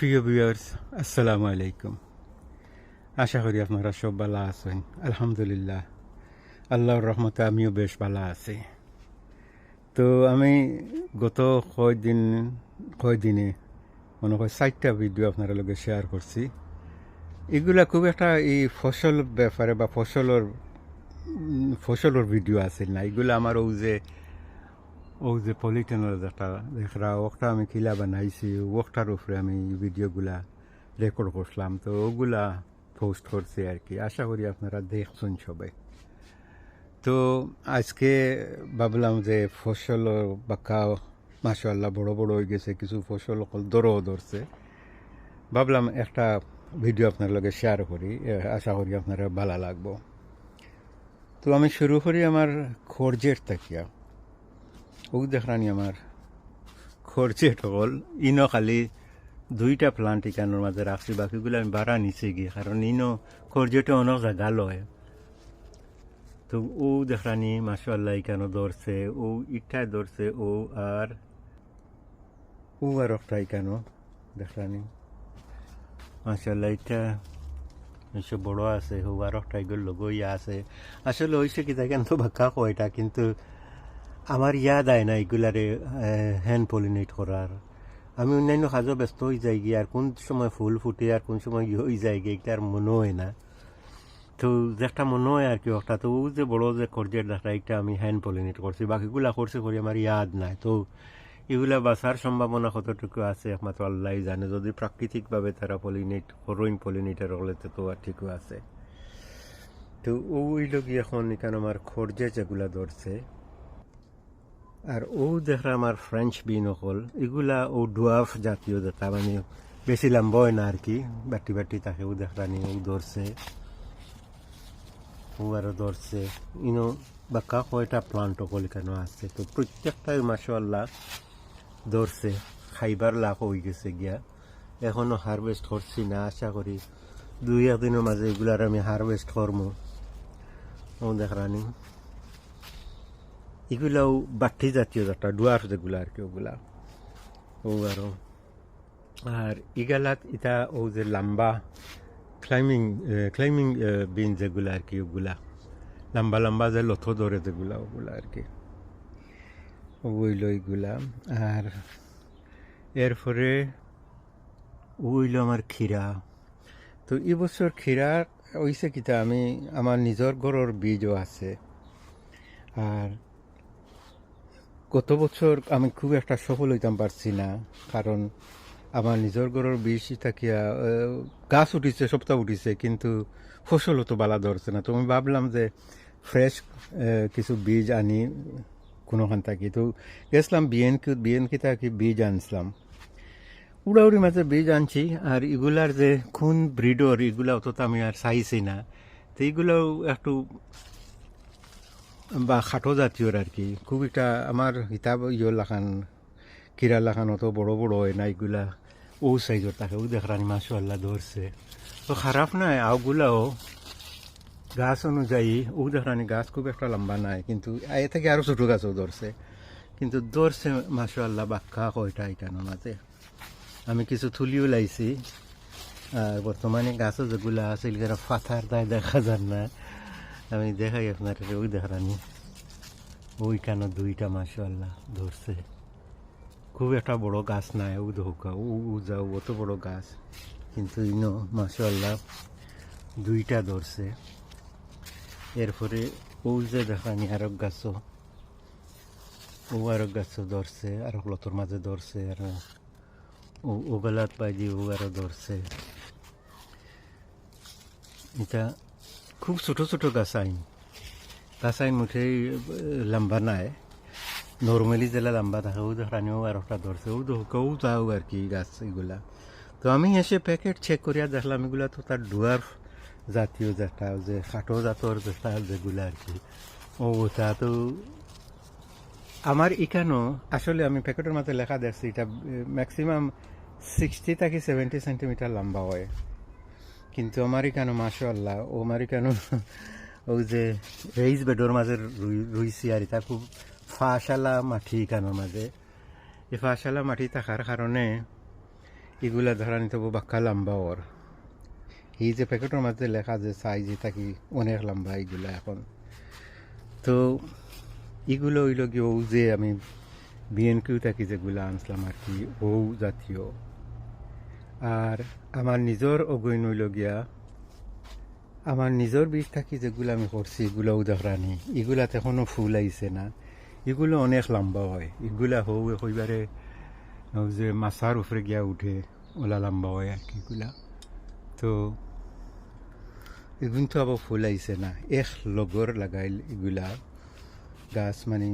প্রিয় ভিউয়ার্স, আসসালামু আলাইকুম। আশা করি আপনারা সব ভালো আছেন। আলহামদুলিল্লাহ, আল্লাহর রহমতে আমিও বেশ ভালো আছি। তো আমি গত কয়দিনে মনে হয় 4টা ভিডিও আপনারা লগে শেয়ার করছি। এগুলা খুব একটা এই ফসল ব্যাপারে বা ফসলের ভিডিও আছে না। এগুলো আমার ও যে পলিটেনের যেটা দেখরা ওটা আমি কিলা বানাইছি, ওটার উপরে আমি ভিডিওগুলা রেকর্ড করলাম। তো ওগুলা পোস্ট করছি আর কি। আশা করি আপনারা দেখছেন সবাই। তো আজকে ভাবলাম যে ফসল বাক্কা মাশাআল্লাহ বড় বড় হয়ে গেছে, কিছু ফসল দরও ধরছে। ভাবলাম একটা ভিডিও আপনার লগে শেয়ার করি, আশা করি আপনারা ভালো লাগবো। তো আমি শুরু করি আমার খরচের তাকিয়া। ও দেখরানি আমার খরচেট হল ইনো খালি 2টা প্লান্ট ইকানোর মাঝে রাখছি, বাকিগুলো আমি বাড়া নিচে গিয়ে, কারণ ইনো খরচেটে অনেক জায়গা লয়। তো ও দেখরানি মাশাআল্লাহ ইকানো ধরছে, ও ইটায় ধরছে, ও আর একটা ইকানো দেখরানি মাশাআল্লাহ এটা এসব বড় আছে। ও আর একটা এগুলো লগইয়া আছে। আসলে হয়েছে কি দেখেন তো বাক্কা কয়টা, কিন্তু আমার ইয়াদ আয় না এগুলারে হ্যান্ড পলিনেট করার। আমি অন্যান্য কাজও ব্যস্ত হয়ে যাই গিয়ে, আর কোন সময় ফুল ফুটে আর কোন সময় হয়ে যায় গিয়ে এটা আর মনে হয় না। তো যেটা মনে হয় আর কি একটা, তো ও যে বড় যে খরচের দেখা এটা আমি হ্যান্ড পলিনেট করছি, বাকিগুলা করছি করি আমার ইয়াদ নাই। তো এগুলা বাঁচার সম্ভাবনা কতটুকু আছে একমাত্র আল্লাহ জানে। যদি প্রাকৃতিকভাবে তারা পলিনেটার হলে তো আর ঠিকও আছে। তো ওই লোক এখন এখানে আমার খরচে যেগুলা ধরছে, আর ও দেখা আমার ফ্রেঞ্চ বিন হল এগুলা ও ডুয়াফ জাতীয় যেটা মানে বেশি লম্বা হয় না আর কি, বাটি বাটি তাকে ও দেখানি ও ধরছে, ও আরো ধরছে। ইনো বাক্কা কয়টা প্লান্ট হল কেন আছে, তো প্রত্যেকটাই মাশাআল্লাহ ধরছে। খাইবার লাভ হয়ে গেছে গিয়া, এখনো হারভেস্ট করছি না। আশা করি 2-1 দিনের মাঝে এগুলার আমি হারভেস্ট করবো। ও দেখানি এগুলাও বাটি জাতীয় একটা ডুয়ার্ফ যেগুলো আর কি, ওগুলা ও আরো। আর ইগালাত এটা ও যে লম্বা ক্লাইম্বিং বিন যেগুলো আর কি, ওগুলা লম্বা লম্বা যে লথো ধরে যেগুলা, ওগুলা আর কি ওইল এইগুলা। আর এরপরে ওইল আমার ক্ষীরা। তো এবছর ক্ষীরা হইছে কিতা, আমি আমার নিজের ঘরের বীজও আছে। আর গত বছর আমি খুব একটা সফল হইতাম পারছি না, কারণ আমার নিজের ঘরের বীজ থাকিয়া গাছ উঠিছে, সপ্তাহ উঠিছে, কিন্তু ফসলও তো বালা ধরছে না। তো আমি ভাবলাম যে ফ্রেশ কিছু বীজ আনি কোনোখান থাকি। তো গেছিলাম বিএনকি থাকি বীজ আনছিলাম, উড়াউড়ি মাঝে বীজ আনছি। আর এগুলার যে কোন ব্রিডর এগুলা অত আমি আর চাইছি না। তো এইগুলোও একটু বা খাটো জাতীয়র আর কি, খুব একটা আমার হিতাব লাখান কিরা লাখান অত বড় বড় হয় না। এগুলা ও সাইজর থাকে, ও দেখরানি মাশাআল্লাহ ধরছে। তো খারাপ নাই, আওগুলাও গাছ অনুযায়ী ও দেখরানি গাছ খুব একটা লম্বা নাই, কিন্তু এ থেকে আরো ছোট গাছও ধরছে, কিন্তু ধরছে মাশাআল্লাহ বাক্কা কয়টা এখানে মাঝে। আমি কিছু থুলিও লাইছি। আর বর্তমানে গাছও যেগুলা আছে এগুলো ফাথার দায় দেখা যান না। আমি দেখাই আপনার, ওই দেখানি ওইখানে 2টা মাশাআল্লাহ ধরছে। খুব একটা বড় গাছ নাই, ও ধোকা ও যাও অত বড় গাছ, কিন্তু ইনো মাশাআল্লাহ 2টা ধরছে। এরপরে ও যে দেখানি আরক গাছও, ও আরক গাছও ধরছে, আর লতর মাঝে ধরছে, আর ও গলাত পাইজি ও আরো ধরছে। এটা খুব ছোট ছোট গাছ আইন মুঠেই লম্বা নাই, নর্মালি যেটা লম্বা থাকে ও দেখানিও আর একটা ধরছে, ও ধোকাও যাও আর কি গাছ এগুলা। তো আমি এসে প্যাকেট চেক করিয়া দেখলাম এগুলা তো তার ডুয়ার্ফ জাতীয় যেটা, যে খাটো জাতর যেটা যেগুলা আর কি, ও তা তো আমার এখানেও আসলে আমি প্যাকেটের মাঝে লেখা দেখছি এটা ম্যাক্সিমাম 60 থেকে 70 সেন্টিমিটার লম্বা হয়, কিন্তু আমার এখানে মাশাআল্লাহ ও আমার এখানে ওই যে রেইজ বেডর মাঝে রুইছি। আর এটা খুব ফাঁসালা মাটি এখানের মাঝে, এই ফাঁসালা মাটি থাকার কারণে এগুলা ধরা নিতে বাক্কা লম্বা ওর এই যে প্যাকেটের মধ্যে লেখা যে সাইজ থাকি অনেক লম্বা এইগুলা এখন। তো এগুলো হইল কি ও যে আমি বিএনকিউ থাকি যেগুলো আনছিলাম আর কি ও জাতীয়। আর আমার নিজের অগৈন হইল গিয়া আমার নিজের বীজ থাকি যেগুলো আমি করছি এগুলোও দেখরানি এগুলাতে এখনো ফুল আইছে না, এগুলো অনেক লম্বা হয়, এগুলা হইবারে যে মাছার উপরে গিয়া উঠে ওলা লম্বা হয় আর কি এগুলা। তো এগুলো তো আবার ফুল আইছে না, এক লগর লাগাইল এগুলা গাছ, মানে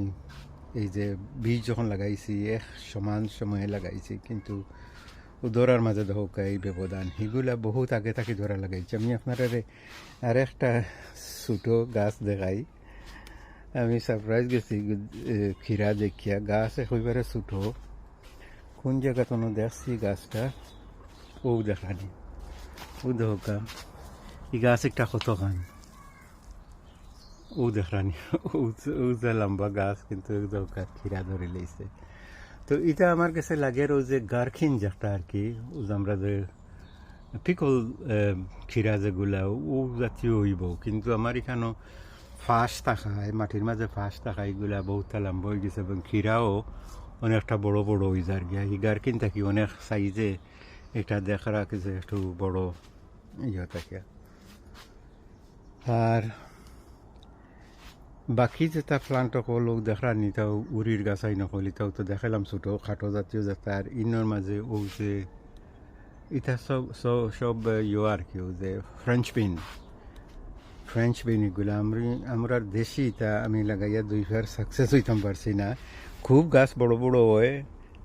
এই যে বীজ যখন লাগাইছি এক সমান সময়ে লাগাইছি, কিন্তু ধরার মাঝে হোক এই ব্যবধান, এগুলা বহুত আগে থাকি ধরা লাগাইছি। আমি আপনারা আর একটা ছোটো গাছ দেখাই, আমি সারপ্রাইজ গেছি খিরা দেখিয়া, গাছ একেবারে ছোটো, কোন জায়গা কোনো দেখছি গাছটা ও দেখানি, ও দেখা এই গাছ একটা কত খান ও দেখানি, ও যে লম্বা গাছ কিন্তু দরকার খিরা ধরে লইছে। তো এটা আমার কাছে লাগে ও যে গারখিন যেটা আর কি, ও যে আমরা যে পিকল খিরা যেগুলা ও জাতীয় হইব, কিন্তু আমার এখানেও ফাঁস থাকায় মাটির মাঝে ফাঁস থাকা এগুলা বহুতটা লম্বা হয়ে গেছে এবং খিরাও অনেকটা বড় বড় হয়ে যার গিয়া। এই গারখিন থাকি অনেক সাইজে এটা দেখা রাখে যে একটু বড় ইয়ে থাকে। আর বাকি যেটা প্লান্ট লোক দেখার নি তাও উড়ির গাছাই নকল, এটাও তো দেখালাম ছোটো খাটো জাতীয় যেটা। আর ইনোর মাঝে ও যে এটা সব ইয়ে আর কি, ও যে ফ্রেঞ্চ বিন এগুলো আমরা দেশি, তা আমি লাগাইয়া দুই ফের সাকসেস হইতাম পারছি না। খুব গাছ বড় বড় হয়,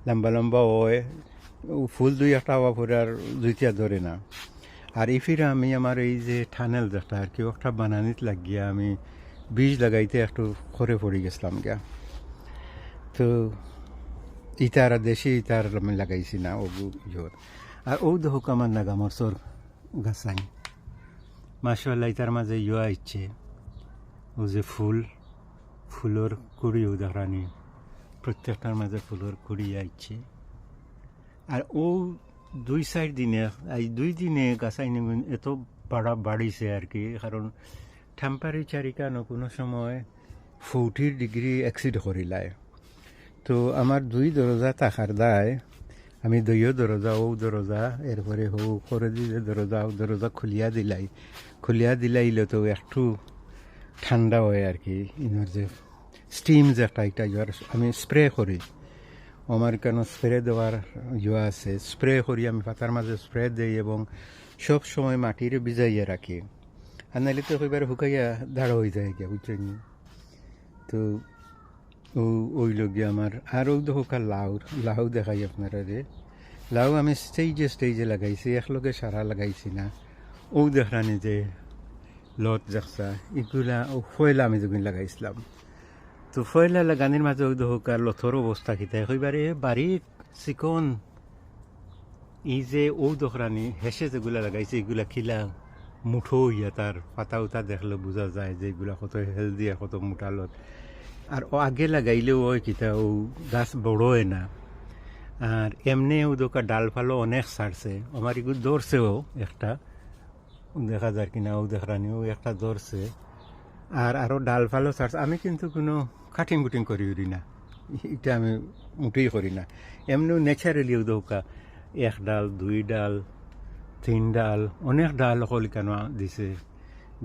লম্বা লম্বা হয়, ফুল দুই একটা হওয়া পরে আর দুইটা ধরে না। আর এই ফিরে আমি আমার এই যে টানেল যেটা আর কি একটা বানানিত লাগিয়া আমি বীজ লাগাইতে একটু খরে পড়ে গেছিলাম গিয়া। তো ইটার দেশি ইটার আমি লাগাইছি না ও ইয়োর। আর ও দেখুক আমার নাগামরসর গাছাই মাশাআল্লাহ, ইটার মাঝে ইয়া ইচ্ছে ও যে ফুলের কুড়িও দেখানি, প্রত্যেকটার মাঝে ফুলের কুড়ি আইছে। আর ও দুই চার দিনে এই 2 দিনে গাছাই এত বাড়িছে আর কি, কারণ টেম্পারেচার কেন কোনো সময় 40 ডিগ্রি এক্সিড করিলায়। তো আমার 2 দরজা থাকার দায় আমি 2 দরজা ও দরজা এরপরে করে দিলে দরজা খুলিয়া দিলাইলে তো একটু ঠান্ডা হয় আর কি। ইনার যে স্টিম যে একটা আমি স্প্রে করি, আমার কেন স্প্রে দেওয়ার ইয়ে আছে, স্প্রে করি আমি পাতার মাঝে স্প্রে দিই এবং সব সময় মাটির ভিজাইয়া রাখি, আর নাহলে তো একেবারে শুকাইয়া দাঁড়া হয়ে যায় গিয়া, বুঝছেন। তো ওই লগিয়া আমার আরও দেখা লাউ দেখাই আপনারা রে। লাউ আমি স্টেজে লাগাইছি, একলগে সারা লাগাইছি না। ও দেখানি যে লত দেখছা এগুলা ফয়লা আমি যখন লাগাইছিলাম, তো ফয়লা লাগানির মাঝে ওই দোকার লথর অবস্থা খিতা একেবারে বারিক চিকন। এই যে ও দোকরানি হেসে যেগুলা লাগাইছে এগুলা খিলা মুঠো ইয়া, তার পাতা উতা দেখলে বোঝা যায় যে এগুলা কত হেলদি আর কত মোটা লত। আর ও আগে লাগাইলেও ওই কিতা ও গাছ বড় হয় না। আর এমনি ও দোকার ডাল ফালও অনেক ছাড়ছে, আমার এগুলো ধরছেও একটা দেখা যায় কিনা, ও দেখানিও একটা ধরছে। আর আরও ডাল ফালও ছাড়ছে। আমি কিন্তু কোনো কাটিং কুটিং করি না, এটা আমি মোটেই করি না। এমনিও ন্যাচারালিও দৌকা 1 ডাল 2 ডাল 3 ডাল অনেক ডাল হল কেন দিছে,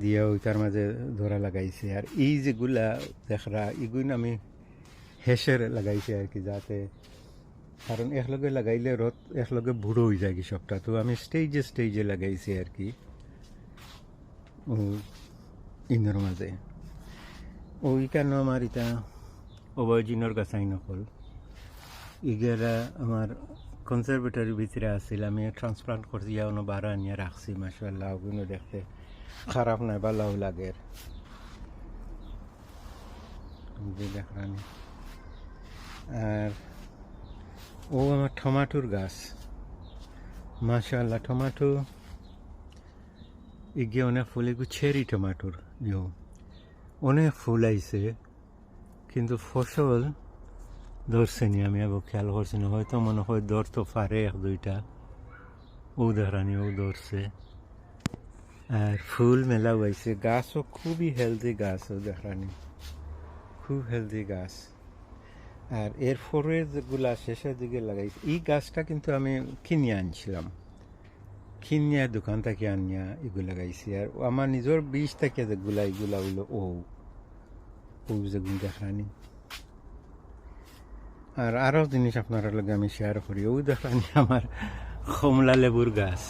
দিয়ে ওইটার মাঝে ধরা লাগাইছে। আর এই যেগুলা দেখরা এগুলো আমি হেসের লাগাইছে আর কি, যাতে কারণ একলগে লাগাইলে রথ একলগে বুড়ো হয়ে যায় কি সবটা। তো আমি স্টেজে লাগাইছি আর কি ও ইনোর মাঝে। ওই কেন আমার এটা অবয়জিনোর গাছাই নকল, ইগেরা আমার কনজারভেটরির ভিতরে আসছিল, আমি ট্রান্সপ্লান্ট করছি, অন্য বারা নিয়ে রাখছি। মাশাআল্লাহ ওগুলো দেখতে খারাপ নয়, ভালোও লাগে। দেখানি আর ও আমার টমাটোর গাছ, মাশাআল্লাহ টমাটো এগিয়ে অনেক ফুল, এগুলো চেরি টমাটোর অনেক ফুল আইছে, কিন্তু ফসল ধরছে নি। আমি আবার খেয়াল করছি না, হয়তো মনে হয় ধরতে পারে 1-2টা, ও দেখানি ও ধরছে আর ফুল মেলা হয়েছে গাছও খুবই হেলদি গাছ ও দেখানি খুব হেলদি গাছ আর এর পরে যেগুলা শেষের দিকে লাগাইছে এই গাছটা কিন্তু আমি কিনে আনছিলাম কিনিয়া দোকান থেকে আনিয়া এগুলো লাগাইছি আর আমার নিজের বীজ থেকে যেগুলা এগুলা হইলো ও যেগুলো দেখানি আর আরও জিনিস আপনার লগে আমি শেয়ার করি ও দেখানি আমার কমলা লেবুর গাছ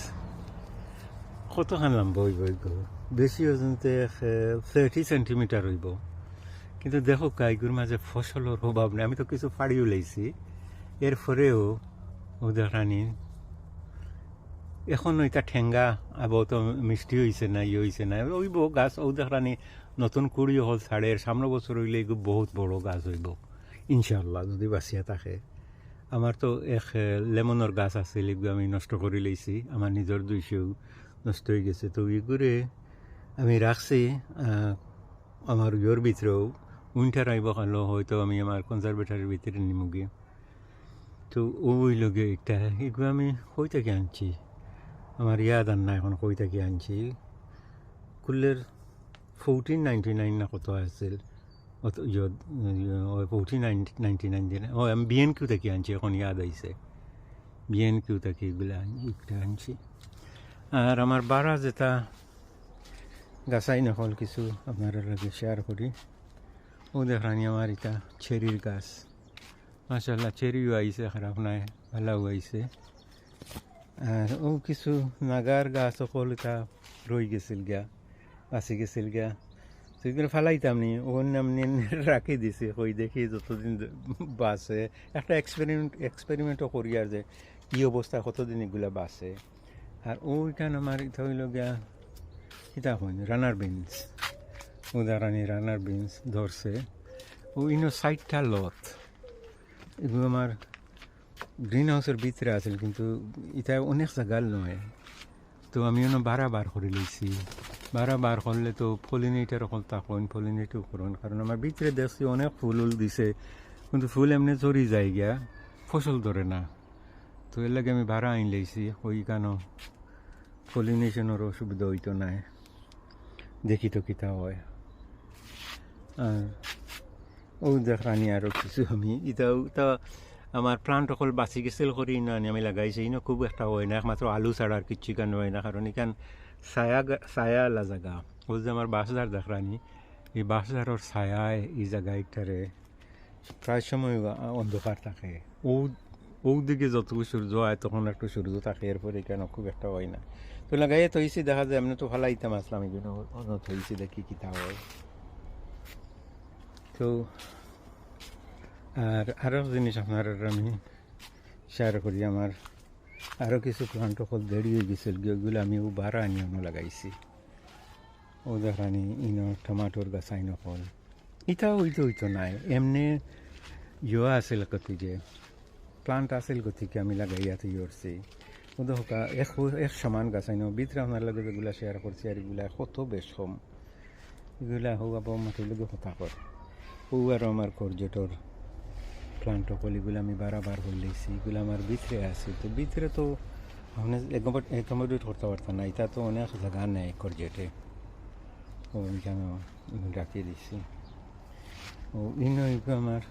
কতখান লম্বা হইব বেশি ওজনতে 30 সেন্টিমিটার হইব কিন্তু দেখো গাইগুর মাঝে ফসলের অভাব নেই আমি তো কিছু ফাড়িও লাইছি এরপরেও ও দেখানি এখন এটা ঠেঙ্গা আবো তো মিষ্টি হয়েছে না হয়েছে না ওইব গাছ ও দেখানি নতুন কুড়ি হল ছাড়ের সামনে বছর হইলে এগুলো বহুত বড় গাছ হইব ইনশাল্লাহ যদি বাঁচিয়া থাকে আমার তো এক লেমনের গাছ আছে এগুলো আমি নষ্ট করে লইছি আমার নিজের 200 নষ্ট হয়ে গেছে তো এগুলো আমি রাখছি আমার ইয়োর ভিতরেও উইন্টার আইব কালো হয়তো আমি আমার কনজারভেটারের ভিতরে নিমুগি তো ওই লগে একটা এগুলো আমি কই থেকে আনছি আমার ইয়াদ আর না এখন কই থেকে আনছি কুলের 1499 না কত আছিল 1499 দিনে ও আমি BNQ থেকে আনছি এখন ইয়াদ আইছে BNQ থেকে এগুলো একটা আনছি আর আমার বারা যেটা গাছাই নকল কিছু আপনার লগে শেয়ার করি ও দেখানি আমার এটা চেরির গাছ মাশাআল্লাহ চেরিও আইছে খারাপ নাই ভালো আইছে আর ও কিছু নাগার গাছ সকল এটা রয়ে গেছিল গিয়া বাঁচি গেছিল গিয়া তো এগুলো ফেলাইতাম নি ওর নাম রাখি দিছি কই দেখি যতদিন বাঁচে একটা এক্সপেরিমেন্টও করি আর যে কী অবস্থা কতদিন এগুলো বাঁচে আর ওইখান আমার এটা হইল গিয়া কিতা হইন রানার বিনস উদাহরণী রানার বিনস ধরছে ও ইনো 60টা লত এগুলো আমার গ্রিন হাউসের ভিতরে আছিল কিন্তু এটা অনেক জায়গার নয় তো আমি বারা বার করে লইছি বারা বার করলে তো পলিনেটার অকল তখন পলিনেটও করুন কারণ আমার ভিতরে দেখছি অনেক ফুল দিছে কিন্তু ফুল এমনি চড়ি যায় গিয়া ফসল ধরে না তো এর লাগে আমি ভাড়া আইন লাইছি ওই কেন পলিনেশনের অসুবিধা হইতো নাই দেখি তো কিতা হয় আর ও দেখানি আরও কিছু আমি এটাও তা আমার প্লান্ট অকল বাঁচি গেছিল করি না আমি লাগাইছি ইনো খুব একটা হয় না একমাত্র আলু ছাড়া আর কিচ্ছু কেন হয় না কারণ এখান ছায়া আলা জায়গা ও যে আমার বাঁশঝাড় দেখানি এই বাঁশঝাড়ের ছায়ায় এই জায়গাটারে প্রায় সময় অন্ধকার থাকে ও দিকে যতটুকু সূর্য হয় তখন একটু সূর্য থাকে এরপরে কেন খুব একটা হয় না তো লাগাইয়ে থইছি দেখা যায় এমনি তো ফালাইতাম আসলাম এগুলো থইছি দেখি কিতা হয় তো আর আরও জিনিস আপনার আমি শেয়ার করি আমার আরও কিছু প্লান্ট অকল দেরি হয়ে গেছিল ওইগুলো আমি ও বারা আনিয়ে লাগাইছি ও দেখানি ইনো টমাটোর গাছ আইন অকল ইটাও হইতো নাই এমনি আছিল কতি যে প্লান্ট আছিল গতিকে আমি লাগাইয়াতে ইয়রছি ওদের হোকা এক সমান গাছ আইন ভিতরে আপনার লগে যেগুলো শেয়ার করছি আর এগুলা কত বেশ কম এগুলা হোক আবার মাটির লগে কথা কর ও আর আমার করজেটর প্লান্ট কলিগুলো আমি বারবার করলেছি এগুলো আমার ভিতরে আছে তো ভিতরে তো অ্যাকোমোডেট করতে পারতাম না এটা তো অনেক জায়গা নেই করজেটে ও কেন রাখিয়ে দিচ্ছি ও ইনো আমার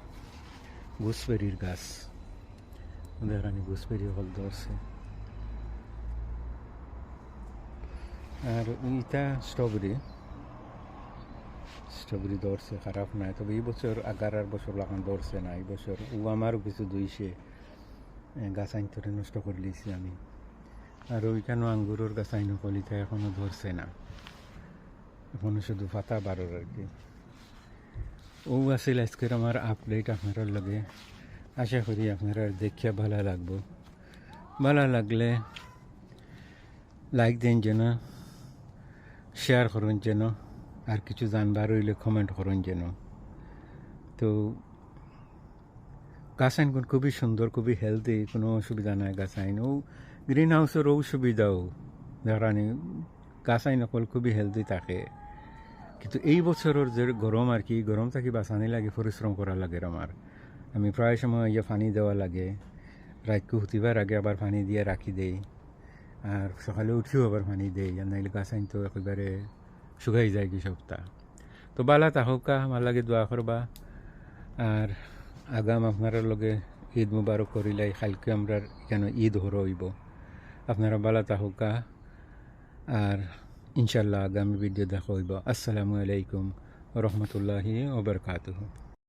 গুসবেরির গাছ দেখানি গুসবেরি হল ধরছে আর এটা স্ট্রবেরি ধরছে খারাপ নাই তবে এই বছর আর বছর লাগান ধরছে না এই বছর ও আমারও কিছু 200 গাছ আইন তোরে নষ্ট করে লিছি আমি আর ওইখানেও আঙ্গুরের গাছ আইন কলিতা এখনও ধরছে না এখনও শুধু পাতা বারোর আর কি ও আসলে আজকের আমার আপডেট আপনার লগে আশা করি আপনারা দেখিয়া ভালো লাগবো ভালো লাগলে লাইক দেন যেন শেয়ার করুন যেন আর কিছু জানবার হইলে কমেন্ট করুন যেন তো গাছ আইন খুবই সুন্দর খুবই হেলদি কোনো অসুবিধা নাই গাছ আইন ও গ্রিন হাউসেরও সুবিধাও ধরানি গাছ আইন অকল খুবই হেলদি থাকে কিন্তু এই বছরের যে গরম আর কি গরম থাকি বাঁচানি লাগে পরিশ্রম করা লাগে আমার আমি প্রায় সময় পানি দেওয়া লাগে রাতকু হুতিবার আগে আবার পানি দিয়ে রাখি দেই আর সকালে উঠিও আবার পানি দেই, আর নাইলে গাছ আইন তো একেবারে শুকাই যায় কি সপ্তাহ। তো বালা তাহকা আমার লাগে দোয়া করবা। আর আগাম আপনার লগে ঈদ মুবারক করিলাই, কালকে আমরা কেন ঈদ হইব। আপনারা বালা তাহকা, আর ইনশাল্লাহ আগামী ভিডিও দেখা হইব। আসসালামু আলাইকুম রহমতুল্লাহি ওবরকাতুহু।